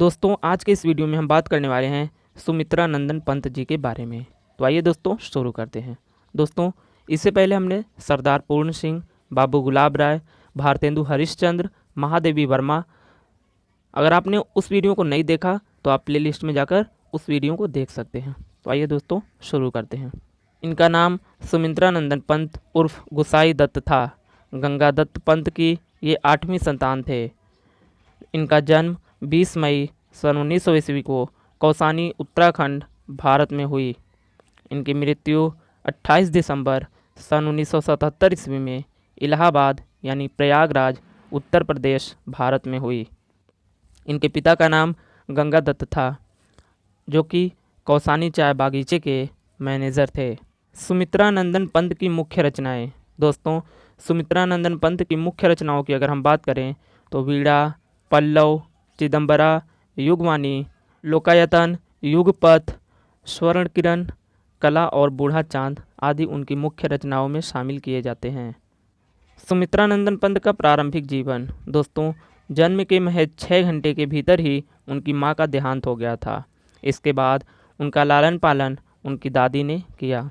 दोस्तों आज के इस वीडियो में हम बात करने वाले हैं सुमित्रा नंदन पंत जी के बारे में। तो आइए दोस्तों शुरू करते हैं। दोस्तों इससे पहले हमने सरदार पूर्ण सिंह, बाबू गुलाब राय, भारतेंदु हरिश्चंद्र, महादेवी वर्मा, अगर आपने उस वीडियो को नहीं देखा तो आप प्लेलिस्ट में जाकर उस वीडियो को देख सकते हैं। तो आइए दोस्तों शुरू करते हैं। इनका नाम सुमित्रा नंदन पंत उर्फ गुसाई दत्त था। गंगा दत्त पंत की ये 8वीं संतान थे। इनका जन्म 20 मई सन 1900 ईस्वी को कौसानी उत्तराखंड भारत में हुई। इनकी मृत्यु 28 दिसंबर सन 1977 ईस्वी में इलाहाबाद यानी प्रयागराज उत्तर प्रदेश भारत में हुई। इनके पिता का नाम गंगा दत्त था जो कि कौसानी चाय बागीचे के मैनेजर थे। सुमित्रा नंदन पंत की मुख्य रचनाएं। दोस्तों सुमित्रा नंदन पंत की मुख्य रचनाओं की अगर हम बात करें तो वीणा, पल्लव, चिदंबरा, युगवाणी, लोकायतन, युगपथ, स्वर्ण किरण, कला और बूढ़ा चांद आदि उनकी मुख्य रचनाओं में शामिल किए जाते हैं। सुमित्रा नंदन पंत का प्रारंभिक जीवन। दोस्तों जन्म के महज 6 घंटे के भीतर ही उनकी मां का देहांत हो गया था। इसके बाद उनका लालन पालन उनकी दादी ने किया।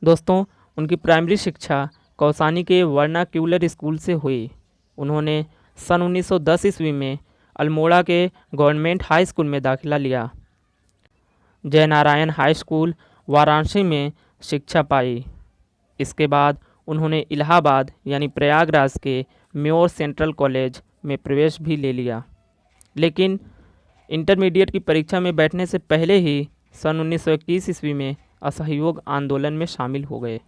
दोस्तों उनकी प्राइमरी शिक्षा कौसानी के वर्नाक्यूलर स्कूल से हुई। उन्होंने सन 1910 ईस्वी में अल्मोड़ा के गवर्नमेंट हाई स्कूल में दाखिला लिया। जयनारायण हाई स्कूल वाराणसी में शिक्षा पाई। इसके बाद उन्होंने इलाहाबाद यानी प्रयागराज के म्योर सेंट्रल कॉलेज में प्रवेश भी ले लिया, लेकिन इंटरमीडिएट की परीक्षा में बैठने से पहले ही सन 1921 ईस्वी में असहयोग आंदोलन में शामिल हो गए।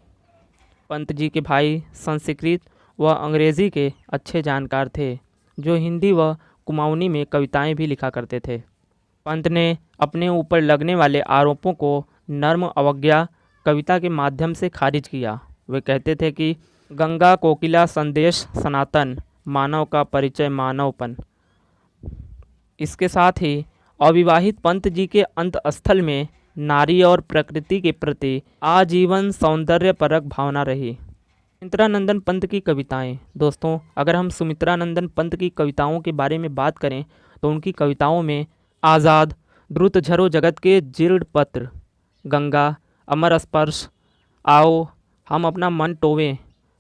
पंत जी के भाई संस्कृत व अंग्रेज़ी के अच्छे जानकार थे, जो हिंदी व कुमाऊनी में कविताएं भी लिखा करते थे। पंत ने अपने ऊपर लगने वाले आरोपों को नर्म अवज्ञा कविता के माध्यम से खारिज किया। वे कहते थे कि गंगा कोकिला संदेश सनातन, मानव का परिचय मानवपन। इसके साथ ही अविवाहित पंत जी के अंतस्थल में नारी और प्रकृति के प्रति आजीवन सौंदर्यपरक भावना रही। सुमित्रा नंदन पंत की कविताएं। दोस्तों अगर हम सुमित्रा नंदन पंत की कविताओं के बारे में बात करें तो उनकी कविताओं में आज़ाद, द्रुत झरो जगत के जीर्ण पत्र, गंगा, अमर स्पर्श, आओ हम अपना मन टोवें,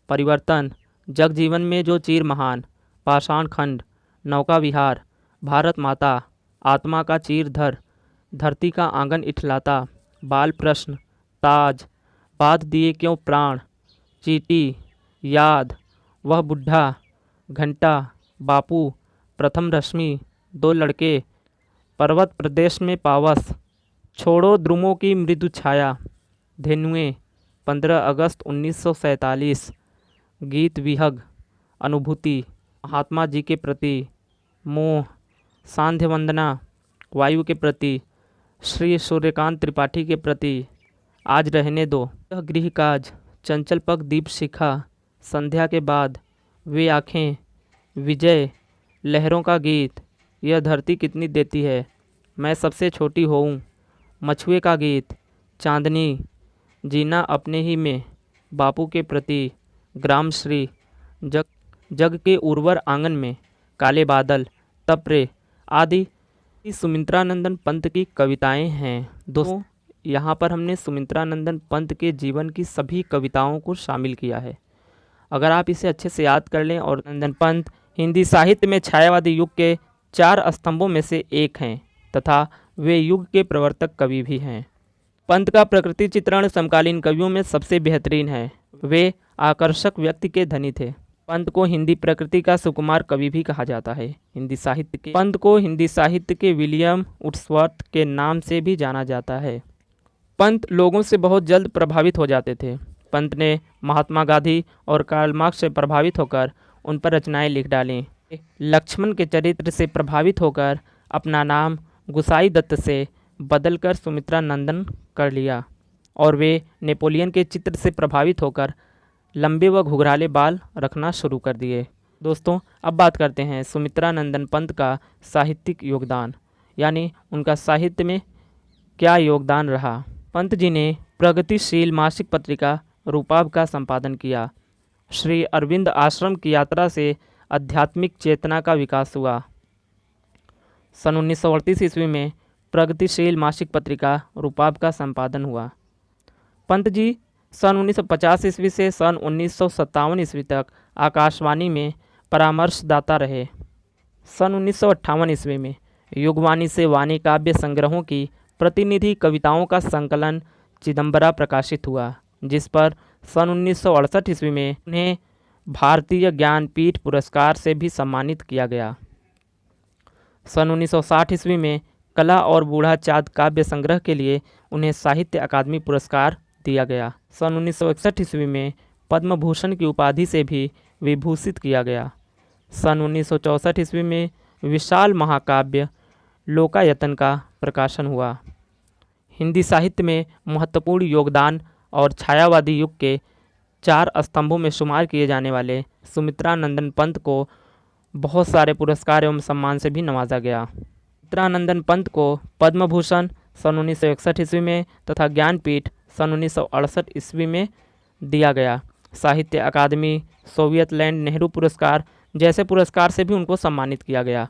परिवर्तन, जग जीवन में जो चीर महान, पाषाण खंड, नौका विहार, भारत माता, आत्मा का चीर धर, धरती का आंगन इठलाता, बाल प्रश्न, ताज, बात दिए क्यों प्राण, चीटी, याद, वह बुढ़ा, घंटा, बापू, प्रथम रश्मि, 2 लड़के, पर्वत प्रदेश में पावस, छोड़ो द्रुमों की मृदु छाया, धेनुएं, 15 अगस्त 1947, गीत विहग, अनुभूति, महात्मा जी के प्रति, मोह, सांध्य वंदना, वायु के प्रति, श्री सूर्यकांत त्रिपाठी के प्रति, आज रहने दो, यह गृह काज, चंचल पग दीप शिखा, संध्या के बाद, वे आँखें, विजय, लहरों का गीत, यह धरती कितनी देती है, मैं सबसे छोटी होऊं, मछुए का गीत, चांदनी, जीना अपने ही में, बापू के प्रति, ग्राम श्री, जग के उर्वर आंगन में, काले बादल, तपरे आदि सुमित्रा नंदन पंत की कविताएं हैं। दोस्तों यहाँ पर हमने सुमित्रा नंदन पंत के जीवन की सभी कविताओं को शामिल किया है। अगर आप इसे अच्छे से याद कर लें, और नंदन पंत हिंदी साहित्य में छायावादी युग के 4 स्तंभों में से एक हैं तथा वे युग के प्रवर्तक कवि भी हैं। पंत का प्रकृति चित्रण समकालीन कवियों में सबसे बेहतरीन है। वे आकर्षक व्यक्ति के धनी थे। पंत को हिंदी प्रकृति का सुकुमार कवि भी कहा जाता है। पंत को हिंदी साहित्य के विलियम वुड्सवर्थ के नाम से भी जाना जाता है। पंत लोगों से बहुत जल्द प्रभावित हो जाते थे। पंत ने महात्मा गांधी और कार्ल मार्क्स से प्रभावित होकर उन पर रचनाएं लिख डालीं। लक्ष्मण के चरित्र से प्रभावित होकर अपना नाम गुसाई दत्त से बदलकर सुमित्रा नंदन कर लिया, और वे नेपोलियन के चित्र से प्रभावित होकर लंबे व घुघराले बाल रखना शुरू कर दिए। दोस्तों अब बात करते हैं सुमित्रा नंदन पंत का साहित्यिक योगदान, यानी उनका साहित्य में क्या योगदान रहा। पंत जी ने प्रगतिशील मासिक पत्रिका रूपाब का संपादन किया। श्री अरविंद आश्रम की यात्रा से आध्यात्मिक चेतना का विकास हुआ। सन 1938 ईस्वी में प्रगतिशील मासिक पत्रिका रूपाब का संपादन हुआ। पंत जी सन 1950 ईस्वी से सन 1957 ईस्वी तक आकाशवाणी में परामर्शदाता रहे। सन 1958 ईस्वी में युगवाणी से वाणी काव्य संग्रहों की प्रतिनिधि कविताओं का संकलन चिदम्बरा प्रकाशित हुआ, जिस पर सन 1968 ईस्वी में उन्हें भारतीय ज्ञानपीठ पुरस्कार से भी सम्मानित किया गया। सन 1960 ईस्वी में कला और बूढ़ा चाँद काव्य संग्रह के लिए उन्हें साहित्य अकादमी पुरस्कार दिया गया। सन 1961 ईस्वी में पद्म भूषण की उपाधि से भी विभूषित किया गया। सन 1964 ईस्वी में विशाल महाकाव्य लोकायतन का प्रकाशन हुआ। हिंदी साहित्य में महत्वपूर्ण योगदान और छायावादी युग के 4 स्तंभों में शुमार किए जाने वाले सुमित्रा नंदन पंत को बहुत सारे पुरस्कार एवं सम्मान से भी नवाजा गया। सुमित्रा नंदन पंत को पद्म भूषण सन 1961 ईस्वी में तथा ज्ञानपीठ सन 1968 ईस्वी में दिया गया। साहित्य अकादमी, सोवियत लैंड नेहरू पुरस्कार जैसे पुरस्कार से भी उनको सम्मानित किया गया।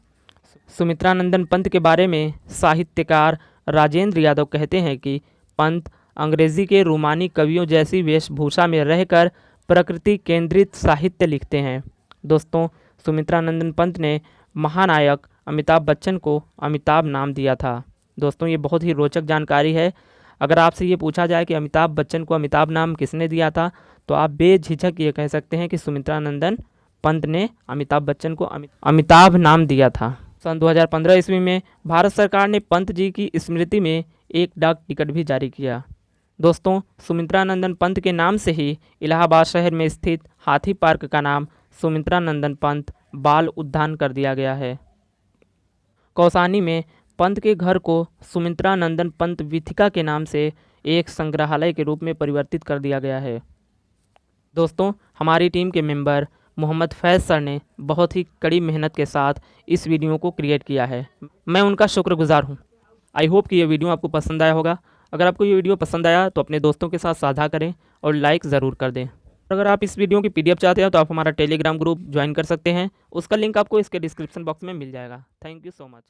सुमित्रा नंदन पंत के बारे में साहित्यकार राजेंद्र यादव कहते हैं कि पंत अंग्रेजी के रूमानी कवियों जैसी वेशभूषा में रहकर प्रकृति केंद्रित साहित्य लिखते हैं। दोस्तों, सुमित्रा नंदन पंत ने महानायक अमिताभ बच्चन को अमिताभ नाम दिया था। दोस्तों, ये बहुत ही रोचक जानकारी है। अगर आपसे ये पूछा जाए कि अमिताभ बच्चन को अमिताभ नाम किसने दिया था, तो आप बेझिझक ये कह सकते हैं कि सुमित्रा नंदन पंत ने अमिताभ बच्चन को अमिताभ नाम दिया था। सन 2015 ईस्वी में भारत सरकार ने पंत जी की स्मृति में एक डाक टिकट भी जारी किया। दोस्तों, सुमित्रा नंदन पंत के नाम से ही इलाहाबाद शहर में स्थित हाथी पार्क का नाम सुमित्रा नंदन पंत बाल उद्यान कर दिया गया है। कौसानी में पंत के घर को सुमित्रा नंदन पंत वीथिका के नाम से एक संग्रहालय के रूप में परिवर्तित कर दिया गया है। दोस्तों, हमारी टीम के मेंबर मोहम्मद फैज़ सर ने बहुत ही कड़ी मेहनत के साथ इस वीडियो को क्रिएट किया है। मैं उनका शुक्रगुजार हूँ। आई होप कि ये वीडियो आपको पसंद आया होगा। अगर आपको ये वीडियो पसंद आया तो अपने दोस्तों के साथ साझा करें और लाइक ज़रूर कर दें। अगर आप इस वीडियो की PDF चाहते हैं तो आप हमारा टेलीग्राम ग्रुप ज्वाइन कर सकते हैं। उसका लिंक आपको इसके डिस्क्रिप्शन बॉक्स में मिल जाएगा। Thank you so much.